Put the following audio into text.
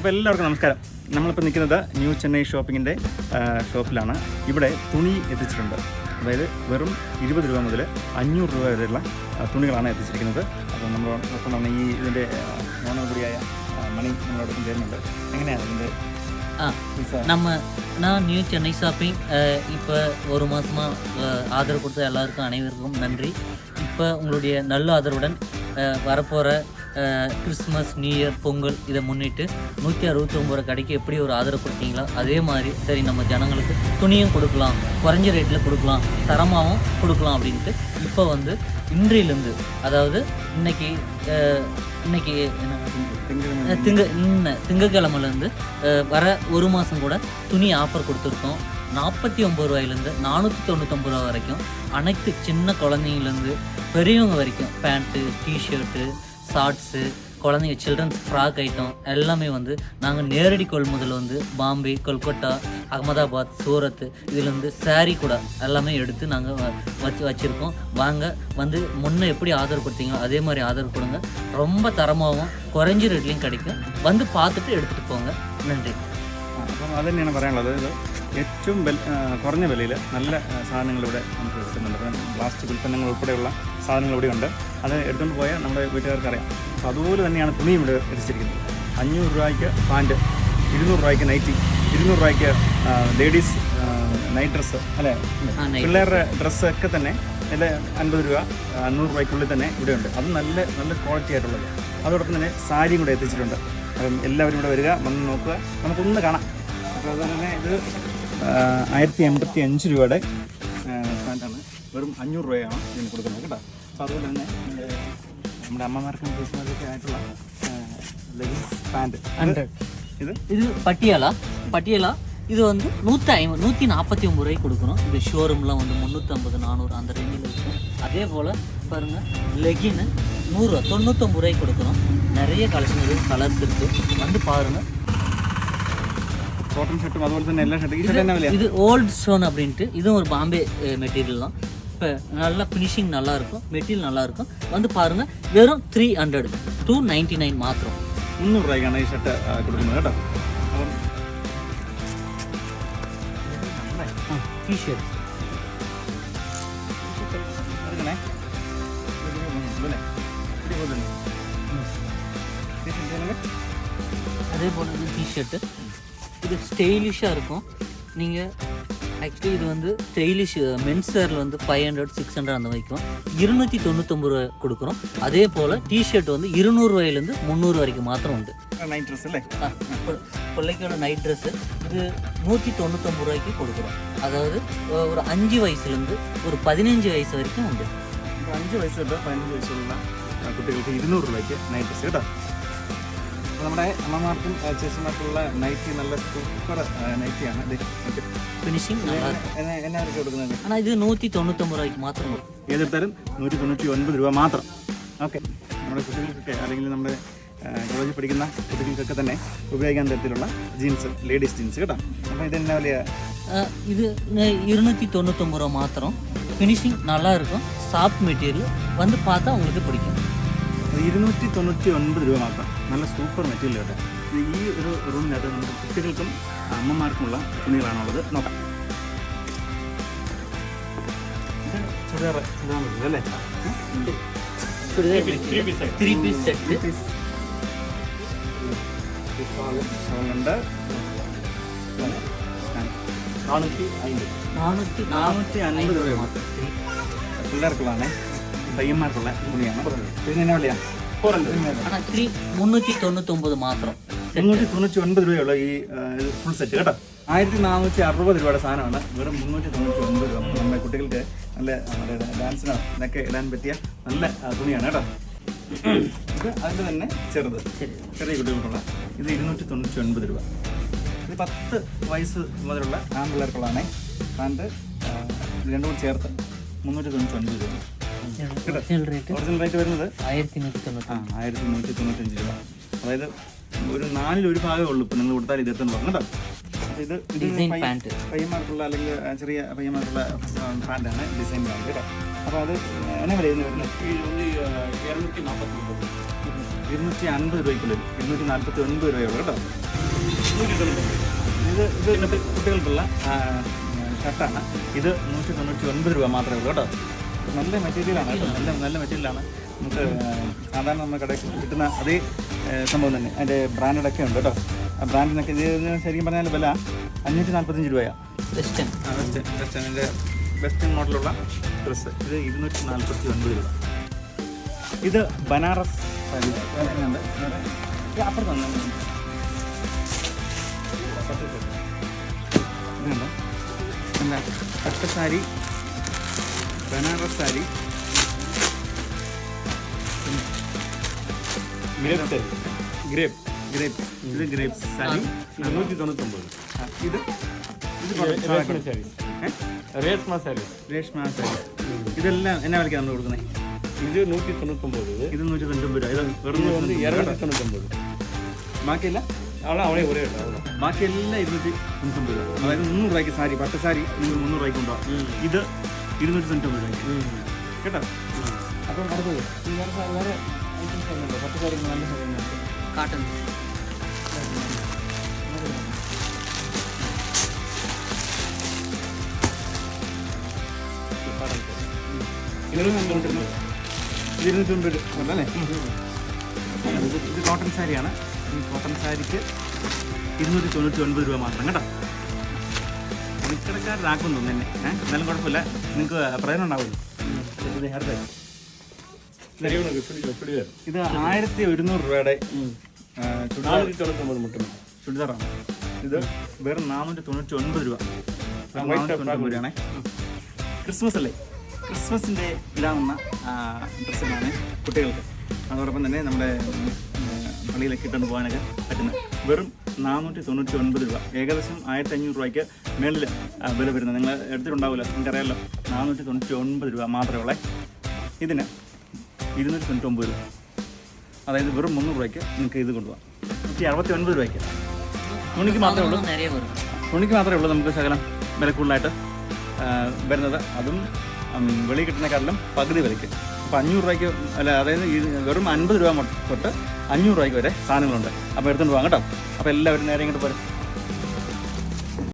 അപ്പോൾ എല്ലാവർക്കും നമസ്കാരം. നമ്മളിപ്പോൾ നിൽക്കുന്നത് ന്യൂ ചെന്നൈ ഷോപ്പിങ്ങിൻ്റെ ഷോപ്പിലാണ്. ഇവിടെ തുണി എത്തിച്ചിട്ടുണ്ട്. അതായത് വെറും 20 രൂപ മുതൽ 500 രൂപ വരെയുള്ള തുണികളാണ് എത്തിച്ചിരിക്കുന്നത്. അപ്പോൾ നമ്മളോടൊപ്പം തന്നെ ഈ ഇതിൻ്റെ ഓണപടിയായ മണി നമ്മളോടൊപ്പം ചേരുന്നുണ്ട്. എങ്ങനെയാണ് ഇതിൻ്റെ நான் நியூ சென்னை ஷாப்பிங் இப்போ ஒரு மாதமாக ஆதரவு கொடுத்த எல்லாருக்கும் அனைவருக்கும் நன்றி. இப்போ உங்களுடைய நல்ல ஆதரவுடன் வரப்போகிற கிறிஸ்மஸ், நியூ இயர், பொங்கல் இதை முன்னிட்டு 169 ரூபா கடைக்கு எப்படி ஒரு ஆதரவு கொடுத்தீங்களோ அதே மாதிரி சரி நம்ம ஜனங்களுக்கு துணியும் கொடுக்கலாம், குறைஞ்ச ரேட்டில் கொடுக்கலாம், தரமாகவும் கொடுக்கலாம் அப்படின்ட்டு இப்போ வந்து இன்றையிலேருந்து, அதாவது இன்னைக்கு திங்கக்கிழமையிலேருந்து வர ஒரு மாதம் கூட துணி ஆஃபர் கொடுத்துருக்கோம். 49 ரூபாயிலேருந்து 499 ரூபா வரைக்கும் அனைத்து சின்ன குழந்தைங்கலேருந்து பெரியவங்க வரைக்கும் பேண்ட்டு, டிஷர்ட்டு, ஷார்ட்ஸு, குழந்தைங்க சில்ட்ரன்ஸ் ஃப்ராக் ஐட்டம் எல்லாமே வந்து நாங்கள் நேரடி கொள்முதல் வந்து பாம்பே, கொல்கட்டா, அகமதாபாத், சூரத் இதுலேருந்து சாரீ கூட எல்லாமே எடுத்து நாங்கள் வச்சுருக்கோம். வாங்க வந்து முன்னே எப்படி ஆதரவு கொடுத்தீங்களோ அதே மாதிரி ஆதரவு கொடுங்க. ரொம்ப தரமாகவும் குறைஞ்ச ரேட்லேயும் கிடைக்கும். வந்து பார்த்துட்டு எடுத்துகிட்டு போங்க. നന്ദി. അപ്പം അത് തന്നെയാണ് പറയാനുള്ളത്. ഇത് ഏറ്റവും കുറഞ്ഞ വിലയിൽ നല്ല സാധനങ്ങൾ ഇവിടെ നമുക്ക് കിട്ടുന്നുണ്ട്. അപ്പം പ്ലാസ്റ്റിക് ഉൽപ്പന്നങ്ങൾ ഉൾപ്പെടെയുള്ള സാധനങ്ങൾ ഇവിടെ ഉണ്ട്. അത് എടുത്തുകൊണ്ട് പോയാൽ നമ്മുടെ വീട്ടുകാർക്ക് അറിയാം. അപ്പോൾ അതുപോലെ തന്നെയാണ് തുണിയും ഇവിടെ എത്തിച്ചിരിക്കുന്നത്. 500 രൂപയ്ക്ക് പാൻറ്റ്, 200 രൂപയ്ക്ക് നൈറ്റി, 200 രൂപയ്ക്ക് ലേഡീസ് നൈറ്റ് ഡ്രസ്സ്, അല്ലേ, പിള്ളേരുടെ ഡ്രസ്സൊക്കെ തന്നെ ഇതിൽ 50 രൂപ 100 രൂപയ്ക്കുള്ളിൽ തന്നെ ഇവിടെയുണ്ട്. അത് നല്ല നല്ല ക്വാളിറ്റി ആയിട്ടുള്ളത്. അതോടൊപ്പം തന്നെ സാരിയും കൂടെ എത്തിച്ചിട്ടുണ്ട്. അപ്പം എല്ലാവരും ഇവിടെ വരിക, വന്ന് നോക്കുക, നമുക്കൊന്ന് കാണാം. അപ്പോൾ അതുപോലെ തന്നെ ഇത് 1085 രൂപയുടെ പാൻറ്റാണ്. വെറും 500 രൂപയാണ് ഇതിന് കൊടുക്കുന്നത് കേട്ടോ. അപ്പോൾ അതുപോലെ തന്നെ നമ്മുടെ അമ്മമാർക്കും ചേച്ചിമാർക്കൊക്കെ ആയിട്ടുള്ള ലെഗിൻസ് പാൻറ്റ്. ഇത് പട്ടിയാല இது வந்து 149 ரூபாய்க்கு கொடுக்குறோம். இது ஷோரூம்லாம் வந்து 350, 400 அந்த ரேஞ்சில் இருக்கும். அதே போல் பாருங்கள், லெகின்னு 99 ரூபாய்க்கு கொடுக்குறோம். நிறைய கலெக்ஷன் கலர்ஸ் இருக்குது, வந்து பாருங்கள். കോട്ടൺ ഷർട്ടും അതുപോലെ തന്നെ എല്ലാ ഷർട്ടും இது ஓல்ட் ஸ்டோன் அப்படின்ட்டு இதுவும் ஒரு பாம்பே மெட்டீரியல் தான். இப்போ நல்லா ஃபினிஷிங் நல்லாயிருக்கும், மெட்டீரியல் நல்லாயிருக்கும். வந்து பாருங்கள், வெறும் 300, 299 மாத்திரம். 300 രൂപയ്ക്കാണ് ഈ ഷർട്ട് കൊടുക്കുന്നത് കേട്ടോ. അപ്പം ടീഷർട്ട് அதேபோல் இது டிஷர்ட்டு. இது ஸ்டைலிஷாக இருக்கும். நீங்கள் ஆக்சுவலி இது வந்து ஸ்டைலிஷ் மென்ஸ் வேரில் வந்து 500, 600 அந்த வரைக்கும் 299 ரூபா கொடுக்குறோம். அதே போல் டிஷர்ட் வந்து 200 ரூபாயிலேருந்து 300 வரைக்கும் மாத்திரம் உண்டு. நைட் ட்ரெஸ் இல்லை, பிள்ளைக்கோட நைட் ட்ரெஸ்ஸு இது 199 ரூபாய்க்கு கொடுக்குறோம். அதாவது ஒரு 5 வயசுலேருந்து ஒரு 15 വയസ്സ് വரைക്കും ഉണ്ട്. 5 വയസ്സ് തൊട്ട് 15 വയസ്സുള്ള കുട്ടികൾക്ക് 200 രൂപയ്ക്ക് നൈറ്റ് ഡ്രസ് കേട്ടോ. നമ്മുടെ അമ്മമാർക്കും ചേച്ചിമാർക്കുള്ള നൈറ്റി നല്ല സൂപ്പർ നൈറ്റിയാണ്. ഫിനിഷിങ് എന്നായിരിക്കും കൊടുക്കുന്നത്? ஆனால் ഇത് 199 രൂപയ്ക്ക് മാത്രം കൊടുക്കും. ഏതെടുത്താലും 199 രൂപ മാത്രം. ഓക്കെ, നമ്മുടെ കുട്ടികൾക്കൊക്കെ അല്ലെങ്കിൽ നമ്മുടെ കോളേജിൽ പഠിക്കുന്ന കുട്ടികൾക്കൊക്കെ തന്നെ ഉപയോഗിക്കാൻ തരത്തിലുള്ള ജീൻസ്, ലേഡീസ് ജീൻസ് കേട്ടോ. അപ്പോൾ ഇതെന്നാ വിലയാ? இது 299 ரூபா மாத்திரம். ஃபினிஷிங் நல்லா இருக்கும், சாஃப்ட் மெட்டீரியல். வந்து பார்த்தா உங்களுக்கு பிடிக்கும். 299 രൂപ മാത്രം. നല്ല സൂപ്പർ മെറ്റീരിയൽ കേട്ടോ. ഈ ഒരു റൂമിനകത്ത് നമുക്ക് കുട്ടികൾക്കും അമ്മമാർക്കുമുള്ള തുണികളാണുള്ളത്. നോക്കാം. ചുരിദാർ അല്ലേ? 3 പീസ് സെറ്റ് ഉണ്ട്. 450 രൂപ മാത്രം. പിള്ളേർക്കുള്ളതാണേ, പയ്യന്മാർക്കുള്ള തുണിയാണ്. പിന്നെ എന്നാ വിലയാ? 399 മാത്രം. 399 രൂപയുള്ള ഈ ഫുൾ സെറ്റ് കേട്ടോ. 1460 രൂപയുടെ സാധനമാണ്. വെറും 399 രൂപ. നമ്മുടെ കുട്ടികൾക്ക് നല്ല ഡാൻസിനോ ഇതൊക്കെ ഇടാൻ പറ്റിയ നല്ല തുണിയാണ് കേട്ടോ. ഇത് അതിൻ്റെ തന്നെ ചെറുത്, ചെറിയ കുട്ടികൾക്കുള്ള ഇത് 299 രൂപ. ഇത് 10 വയസ്സ് മുതലുള്ള ആൺപിള്ളേർക്കുള്ളതാണേ. പാൻറ്റ് രണ്ടും കൂടി ചേർത്ത് 399 രൂപ. ഒറിജിനൽ റേറ്റ് വരുന്നത് 1195 രൂപ. അതായത് ഒരു 4ൽ 1 ഭാഗമേ ഉള്ളൂ. ഇപ്പം നിങ്ങൾ കൊടുത്താൽ 21 രൂപ കേട്ടോ. ഇത് പയ്യന്മാർക്കുള്ള അല്ലെങ്കിൽ ചെറിയ പയ്യന്മാർക്കുള്ള പാൻറ്റാണ്, ഡിസൈൻ പാൻറ്റ് കേട്ടോ. അപ്പോൾ അത് എന്നാ വില വരുന്നത്? 249 250 രൂപയ്ക്കുള്ളിൽ 249 രൂപയുള്ളൂ കേട്ടോ. ഇത് കുട്ടികൾക്കുള്ള ഷർട്ടാണ്. ഇത് 199 രൂപ മാത്രമേ ഉള്ളൂ കേട്ടോ. നല്ല മെറ്റീരിയലാണ് കേട്ടോ, നല്ല മെറ്റീരിയലാണ്. നമുക്ക് സാധാരണ നമ്മുടെ കടയിൽ കിട്ടുന്ന അതേ സംഭവം തന്നെ. അതിൻ്റെ ബ്രാൻഡൊക്കെ ഉണ്ട് കേട്ടോ. ആ ബ്രാൻഡിനൊക്കെ ഇത് ശരിക്കും പറഞ്ഞാൽ വില 545 രൂപയാണ്. വെസ്റ്റേൺ വെസ്റ്റേണിൻ്റെ വെസ്റ്റേൺ മോഡലുള്ള ഡ്രസ്സ് ഇത് 249 രൂപ. ഇത് ബനാറസ് സാരി ഉണ്ട്. അപ്പുറത്ത് തന്നെ ഇതുണ്ട്. എന്താ പട്ട് സാരി, ബനാറസ് സാരി, ഗ്രേപ്പ് ഇത് ഗ്രേപ്പ് സാരി 299. ഇത് രേഷ്മ സാരി ഇതെല്ലാം എന്നാ വിലയ്ക്ക് നമ്മൾ കൊടുക്കുന്നത്? ഇത് 199, ഇത് 199 രൂപ. ഇത് വെറും 299. ബാക്കിയല്ല അവളെ ഒരേ ബാക്കിയെല്ലാം 299 രൂപ. അതായത് 300 രൂപയ്ക്ക് സാരി, പട്ട് സാരി നിങ്ങൾ 300 രൂപയ്ക്ക് ഉണ്ടാവും. ഇത് 299 രൂപയ്ക്ക് കേട്ടോ. അപ്പം അടുത്തത് വേറെ ഐറ്റംസ് ഒന്നുണ്ടോ? പട്ട് സാരി നല്ല സാധനമാണ്. കാട്ടൺ ഇത് 290 രൂപ അല്ലേ? ഇത് കോട്ടൺ സാരിയാണ്. ഈ കോട്ടൺ സാരിക്ക് 299 രൂപ മാത്രം കേട്ടോ. തുണിക്കടക്കാരനാക്കും തന്നെ എന്നാലും കുഴപ്പമില്ല, നിങ്ങൾക്ക് പ്രയോജനം ഉണ്ടാവുമല്ലോ. ഇത് ഹെയർ ബാഗ് ഇത് 1100 രൂപയുടെ ചുരിദാറാണ്. ഇത് വെറും 499 രൂപ. 499 രൂപയാണേ. ക്രിസ്മസ് അല്ലേ, ക്രിസ്മസിൻ്റെ ഇടാവുന്ന ഡ്രസ്സുകളാണ് കുട്ടികൾക്ക്. അതോടൊപ്പം തന്നെ നമ്മുടെ പള്ളിയിലൊക്കെ ഇട്ടുകൊണ്ട് പോകാനൊക്കെ പറ്റുന്നത്. വെറും 499 രൂപ. ഏകദേശം 1500 രൂപയ്ക്ക് മേളിൽ വില വരുന്നത്. നിങ്ങൾ എടുത്തിട്ടുണ്ടാവില്ല, നിങ്ങൾക്കറിയാമല്ലോ. 499 രൂപ മാത്രമേ ഉള്ളേ. ഇതിന് 299 രൂപ. അതായത് വെറും 300 രൂപയ്ക്ക് നിങ്ങൾക്ക് ഇത് കൊണ്ടുപോകാം. 169 രൂപയ്ക്ക് തുണിക്ക് മാത്രമേ ഉള്ളൂ. തുണിക്ക് മാത്രമേ ഉള്ളൂ നമുക്ക് ശകലം വില കൂടുതലായിട്ട് വരുന്നത്. അതും വെളി കിട്ടുന്നതിനെക്കാട്ടിലും പകുതി വിലയ്ക്ക്. അപ്പോൾ 500 രൂപയ്ക്ക് അല്ല, അതായത് വെറും 50 രൂപ തൊട്ട് 500 രൂപയ്ക്ക് വരെ സാധനങ്ങളുണ്ട്. അപ്പോൾ എടുത്തുകൊണ്ട് പോകാം കേട്ടോ. അപ്പോൾ എല്ലാവരും നേരെ ഇങ്ങോട്ട് പോരും.